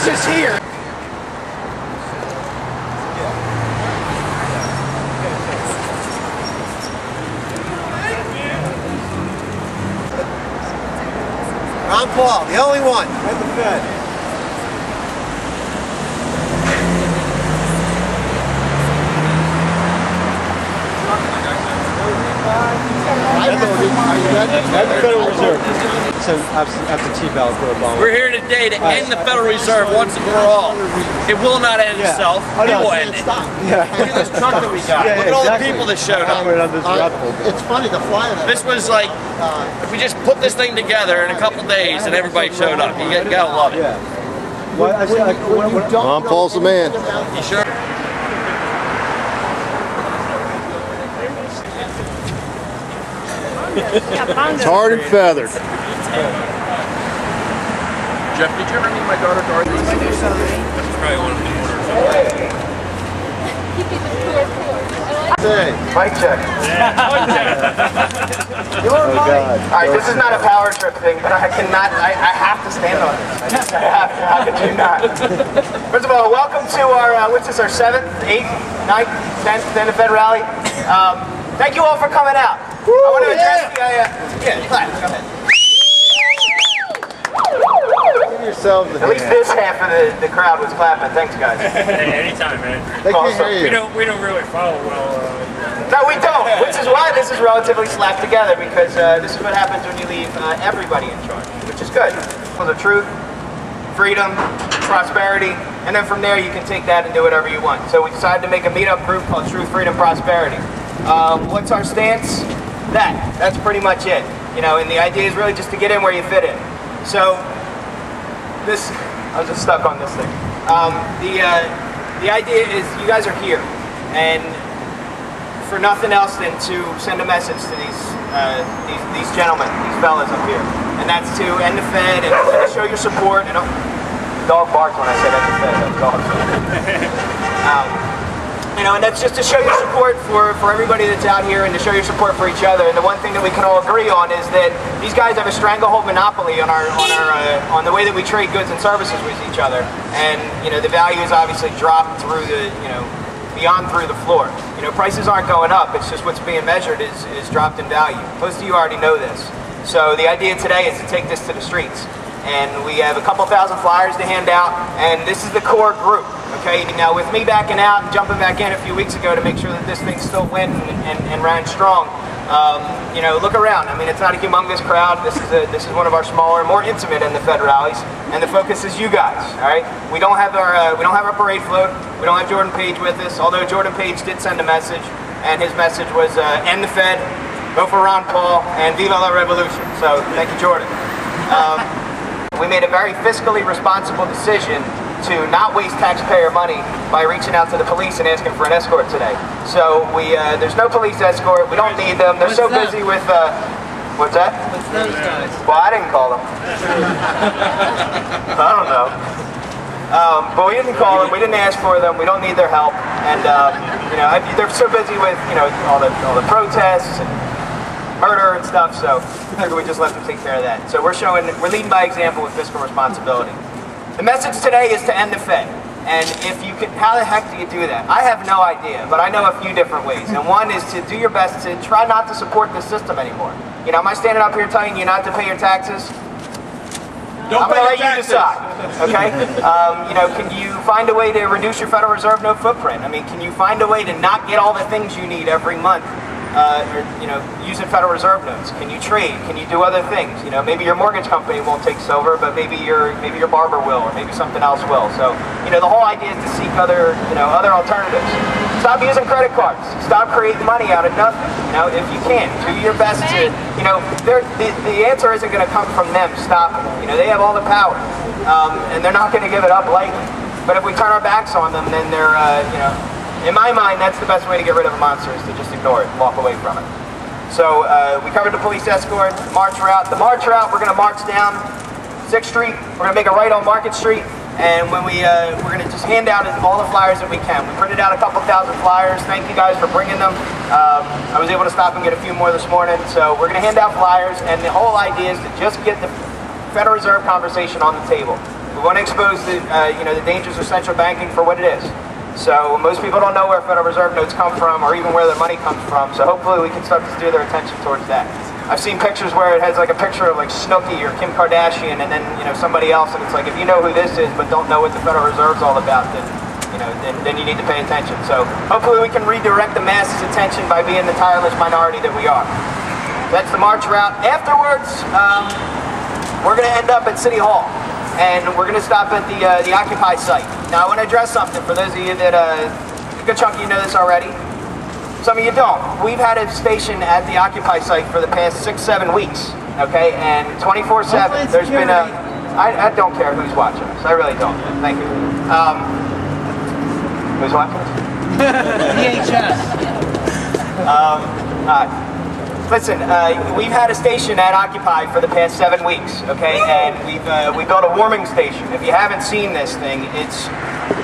just here. Ron Paul, the only one. At the Fed. At the Federal Reserve. So after Chief Obama. We're here today to end the Federal Reserve once and for all. It will not end itself. It will end it. Yeah. Look at this truck that we got. Look at all the people that showed up. It's funny, the flyer. This was like, if we just put this thing together in a couple days and everybody showed up. You gotta love it. Yeah. Well, Ron Paul's the man. You sure? Tarred and feathered. Jeff, did you ever meet my daughter Dorothy? That's probably one of the orders. Mic check. Alright, this is not a power trip thing, but I cannot, I have to stand on this. I have to, how could you not? First of all, welcome to our, what's this, our 7th, 8th, 9th, 10th End of Fed rally. Thank you all for coming out. I want to address the, clap, go ahead. Give yourselves a At least this half of the crowd was clapping. Thanks, guys. Hey, anytime, man. They can't hear you. We don't really follow well. No, we don't, which is why this is relatively slapped together, because this is what happens when you leave everybody in charge, which is good. For the truth, freedom, prosperity, and then from there you can take that and do whatever you want. So we decided to make a meetup group called Truth, Freedom, Prosperity. What's our stance? That's pretty much it. You know, and the idea is really just to get in where you fit in. So this, I was just stuck on this thing. The idea is you guys are here, and for nothing else than to send a message to these gentlemen, these fellas up here, and that's to end the Fed and to show your support. And the dog barks when I said end the Fed. That's dog. You know, and that's just to show your support for everybody that's out here and to show your support for each other. And the one thing that we can all agree on is that these guys have a stranglehold monopoly on on the way that we trade goods and services with each other. And you know, the value is obviously dropped through the, you know, beyond through the floor. You know, prices aren't going up. It's just what's being measured is dropped in value. Most of you already know this. So the idea today is to take this to the streets. And we have a couple thousand flyers to hand out, and this is the core group. Okay, now with me backing out and jumping back in a few weeks ago to make sure that this thing still went and ran strong, you know, look around. I mean, it's not a humongous crowd. This is one of our smaller, more intimate in the Fed rallies, and the focus is you guys. All right, we don't have our parade float. We don't have Jordan Page with us, although Jordan Page did send a message, and his message was end the Fed, vote for Ron Paul, and Viva la Revolution. So thank you, Jordan. We made a very fiscally responsible decision to not waste taxpayer money by reaching out to the police and asking for an escort today. So there's no police escort. We don't need them. They're so busy with what's that? What's those guys? Well, I didn't call them. I don't know. But we didn't call them. We didn't ask for them. We don't need their help. And you know, they're so busy with, you know, all the protests and murder and stuff, so we figured we just let them take care of that. So we're leading by example with fiscal responsibility. The message today is to end the Fed. And if you can, how the heck do you do that? I have no idea, but I know a few different ways. And one is to do your best to try not to support this system anymore. You know, am I standing up here telling you not to pay your taxes? I'm going to let you decide, okay? You know, can you find a way to reduce your Federal Reserve note footprint? I mean, can you find a way to not get all the things you need every month? Or, you know, using Federal Reserve notes? Can you trade? Can you do other things? You know, maybe your mortgage company won't take silver, but maybe your barber will, or maybe something else will. So, you know, the whole idea is to seek other alternatives. Stop using credit cards. Stop creating money out of nothing. You know, if you can, do your best to, you know, the answer isn't going to come from them stopping. You know, they have all the power, and they're not going to give it up lightly. But if we turn our backs on them, then they're, you know, in my mind, that's the best way to get rid of a monster, is to just ignore it, walk away from it. So we covered the police escort, march route. The march route, we're going to march down 6th Street. We're going to make a right on Market Street, and when we're going to just hand out all the flyers that we can. We printed out a couple thousand flyers. Thank you guys for bringing them. I was able to stop and get a few more this morning. So we're going to hand out flyers, and the whole idea is to just get the Federal Reserve conversation on the table. We want to expose the, the dangers of central banking for what it is. So most people don't know where Federal Reserve notes come from or even where their money comes from. So hopefully we can start to steer their attention towards that. I've seen pictures where it has like a picture of like Snooki or Kim Kardashian and then somebody else, and it's like if you know who this is but don't know what the Federal Reserve's all about, then then you need to pay attention. So hopefully we can redirect the masses' attention by being the tireless minority that we are. That's the march route. Afterwards, we're going to end up at City Hall, and we're going to stop at the Occupy site. Now I want to address something for those of you that, a good chunk of you know this already. Some of you don't. We've had a station at the Occupy site for the past 6-7 weeks, okay? And 24/7, there's been a... I don't care who's watching us. I really don't. Thank you. Who's watching us? VHS. Listen, we've had a station at Occupy for the past 7 weeks, okay? And we built a warming station. If you haven't seen this thing, it's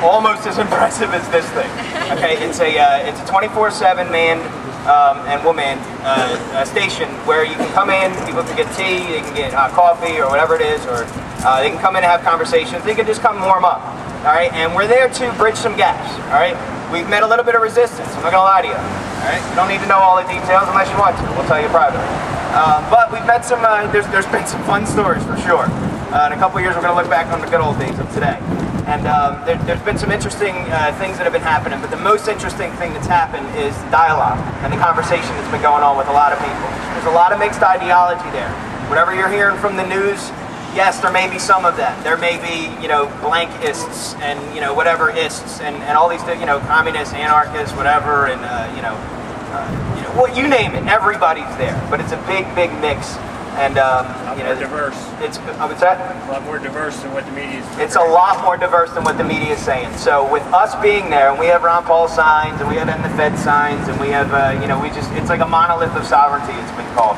almost as impressive as this thing. Okay, it's a 24/7 manned and woman station where you can come in, people can get tea, they can get coffee or whatever it is, or they can come in and have conversations. They can just come warm up, all right? And we're there to bridge some gaps, all right? We've met a little bit of resistance, I'm not gonna lie to you, all right? You don't need to know all the details unless you want to. We'll tell you privately. But we've met some, there's been some fun stories for sure. In a couple of years, we're gonna look back on the good old days of today. And there's been some interesting things that have been happening, but the most interesting thing that's happened is dialogue and the conversation that's been going on with a lot of people. There's a lot of mixed ideology there. Whatever you're hearing from the news, yes, there may be some of that. There may be, blank-ists and, whatever ists and all these, communists, anarchists, whatever, and, well, you name it. Everybody's there. But it's a big, big mix. And, more diverse. What's that? A lot more diverse than what the media is. It's a lot more diverse than what the media is saying. So with us being there, and we have Ron Paul signs, and we have End the Fed signs, and we have, it's like a monolith of sovereignty, it's been called.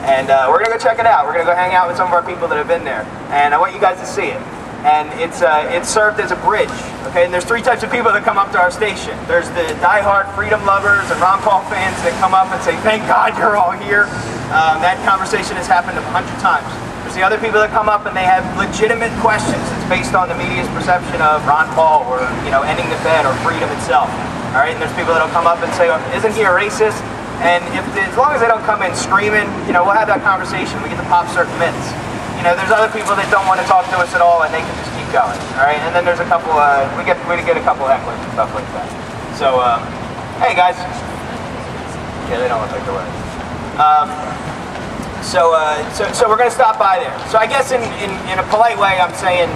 And we're going to go check it out. We're going to go hang out with some of our people that have been there. And I want you guys to see it. And it's served as a bridge, okay? And there's 3 types of people that come up to our station. There's the diehard freedom lovers and Ron Paul fans that come up and say, thank God you're all here. That conversation has happened 100 times. There's the other people that come up and they have legitimate questions that's based on the media's perception of Ron Paul or, ending the Fed or freedom itself, all right? And there's people that'll come up and say, isn't he a racist? And as long as they don't come in screaming, we'll have that conversation. We get to pop certain myths. There's other people that don't want to talk to us at all, and they can just keep going. All right, and then there's a couple. We get a couple hecklers and stuff like that. So, hey guys. Yeah, they don't look like they're wearing. So we're gonna stop by there. So I guess in a polite way, I'm saying,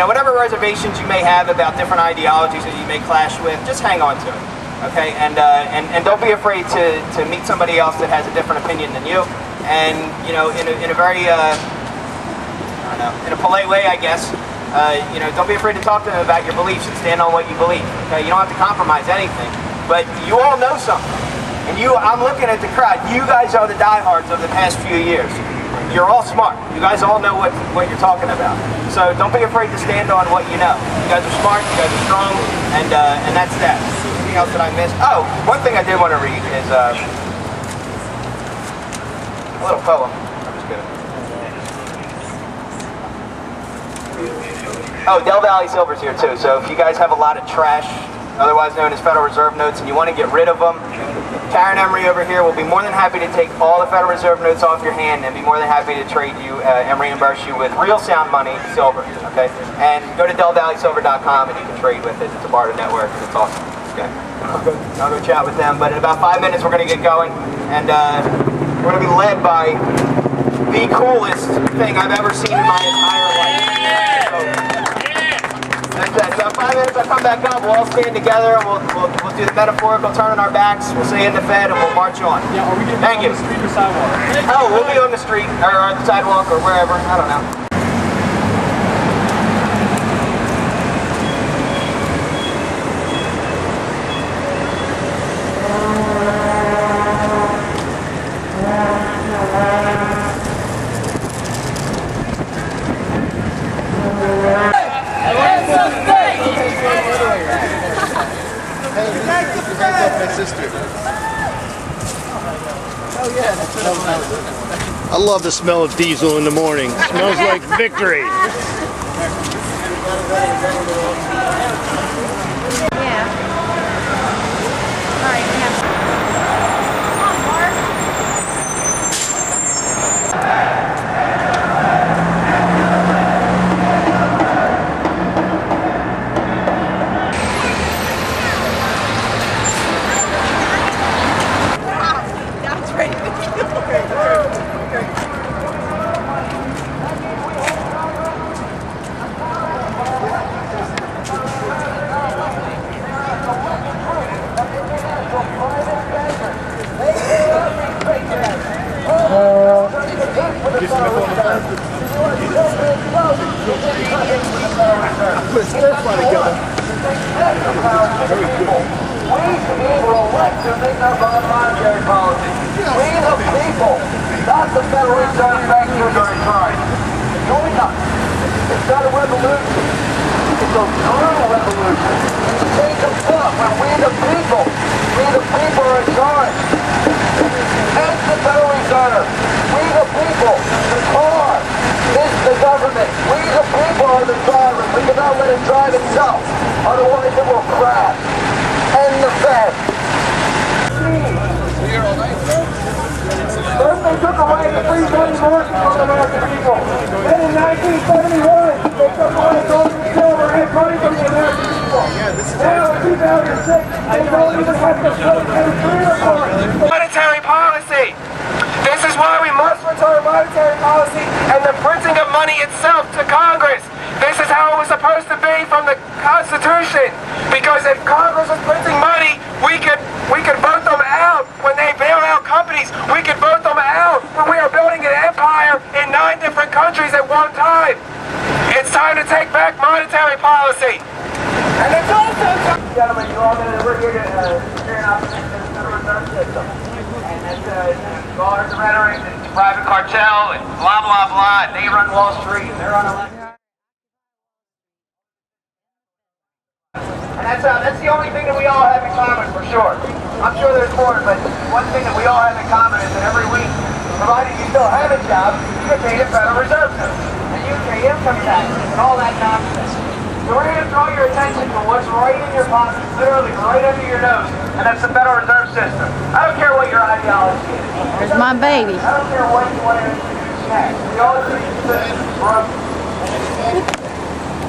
whatever reservations you may have about different ideologies that you may clash with, just hang on to it. Okay, and don't be afraid to meet somebody else that has a different opinion than you. And in a very, in a polite way, I guess, don't be afraid to talk to them about your beliefs and stand on what you believe. Okay, you don't have to compromise anything, but you all know something. And I'm looking at the crowd. You guys are the diehards of the past few years. You're all smart. You guys all know what you're talking about. So don't be afraid to stand on what you know. You guys are smart. You guys are strong, and that's that. Anything else that I missed? Oh, one thing I did want to read is. A little poem. I'm just kidding. Oh, Del Valley Silver's here too. So if you guys have a lot of trash, otherwise known as Federal Reserve notes, and you want to get rid of them, Karen Emery over here will be more than happy to take all the Federal Reserve notes off your hand and be more than happy to trade you and reimburse you with real sound money, silver. Okay, and go to DelValleySilver.com and you can trade with it. It's a barter network. It's awesome. Okay, I'll go chat with them. But in about 5 minutes, we're going to get going and. We're going to be led by the coolest thing I've ever seen in my entire life. So, that's it. In about 5 minutes, I'll come back up. We'll all stand together, and we'll do the metaphorical turn on our backs. We'll say in the Fed, and we'll march on. Yeah, are we going to be on the street or sidewalk? Oh, we'll be on the street, or on the sidewalk, or wherever. I don't know. I love the smell of diesel in the morning. It smells like victory. Not the Federal Reserve bankers are in charge. Join us. It's not a revolution. It's a brutal revolution. Change of thought when we the people are in charge. That's the Federal Reserve. We the people. The car is the government. We the people are the drivers. We cannot let it drive itself. Otherwise it will crash. And the Fed. First they took away the free money market from the American people. Then in 1971, they took away gold and silver and money from the American people. Now in 2006, they don't even have to put in free report. Monetary policy. This is why we must return monetary policy and the printing of money itself to Congress. This is how it was supposed to be from the Constitution. Because if Congress was printing money, we could vote them out. When they bail out companies, we could vote them out. But we are building an empire in 9 different countries at one time. It's time to take back monetary policy. And it's also time... Gentlemen, you all know that we're here to hear an opposition to the Federal Reserve System. And that's all heard the rhetoric, it's a private cartel, and blah, blah, blah, and they run Wall Street, and they're on election. And that's the only thing that we all have in common, for sure. I'm sure there's more, but one thing that we all have in common is that every week, provided you still have a job, you get paid a Federal Reserve note. And you pay income taxes and all that nonsense. So we're going to draw your attention to what's right in your pocket, literally right under your nose, and that's the Federal Reserve System. I don't care what your ideology is. There's my baby. I don't care what you want to introduce next. We all agree the system is broken.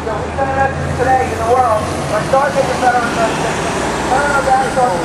So we got an answer today in the world. Let's start with the Federal Reserve System. Turn our backs on